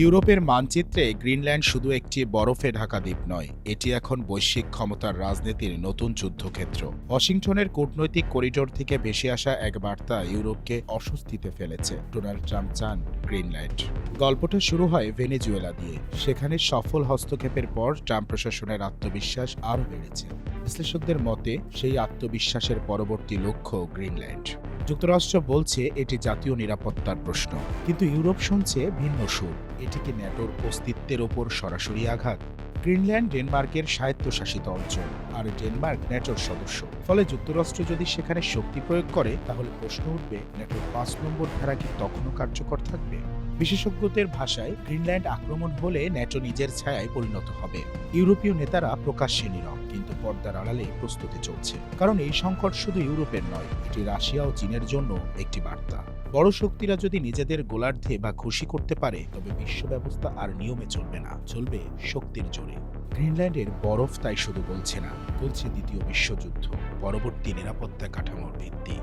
ইউরোপের মানচিত্রে গ্রিনল্যান্ড শুধু একটি বরফে ঢাকা দ্বীপ নয়, এটি এখন বৈশ্বিক ক্ষমতার রাজনীতির নতুন যুদ্ধক্ষেত্র। ওয়াশিংটনের কূটনৈতিক করিডোর থেকে ভেসে আসা এক বার্তা ইউরোপকে অস্বস্তিতে ফেলেছে। ডোনাল্ড ট্রাম্প চান গ্রিনল্যান্ড। গল্পটা শুরু হয় ভেনেজুয়েলা দিয়ে। সেখানে সফল হস্তক্ষেপের পর ট্রাম্প প্রশাসনের আত্মবিশ্বাস আরও বেড়েছে। বিশ্লেষকদের মতে সেই আত্মবিশ্বাসের পরবর্তী লক্ষ্য গ্রিনল্যান্ড। যুক্তরাষ্ট্র বলছে এটি জাতীয় নিরাপত্তার প্রশ্ন, কিন্তু ইউরোপ শুনছে ভিন্ন সুর। এটি কি ন্যাটোর অস্তিত্বের ওপর সরাসরি আঘাত? গ্রিনল্যান্ড ডেনমার্কের স্বায়ত্তশাসিত অঞ্চল, আর ডেনমার্ক ন্যাটোর সদস্য। ফলে যুক্তরাষ্ট্র যদি সেখানে শক্তি প্রয়োগ করে, তাহলে প্রশ্ন উঠবে, ন্যাটোর ৫ নম্বর ধারা কি তখনও কার্যকর থাকবে? বিশেষজ্ঞদের ভাষায়, গ্রিনল্যান্ড আক্রমণ হলে ন্যাটো নিজের ছায়ায় পরিণত হবে। ইউরোপীয় নেতারা প্রকাশ্যে নীরব, কিন্তু পর্দার আড়ালে প্রস্তুতি চলছে। কারণ এই সংকট শুধু ইউরোপের নয়, এটি রাশিয়া ও চীনের জন্য একটি বার্তা। বড় শক্তিরা যদি নিজেদের গোলার্ধে বা খুশি করতে পারে, তবে বিশ্ব ব্যবস্থা আর নিয়মে চলবে না, চলবে শক্তির জোরে। গ্রিনল্যান্ডের বরফ তাই শুধু বলছে না, বলছে দ্বিতীয় বিশ্বযুদ্ধ, পরবর্তী নিরাপত্তা কাঠামোর ভিত্তি।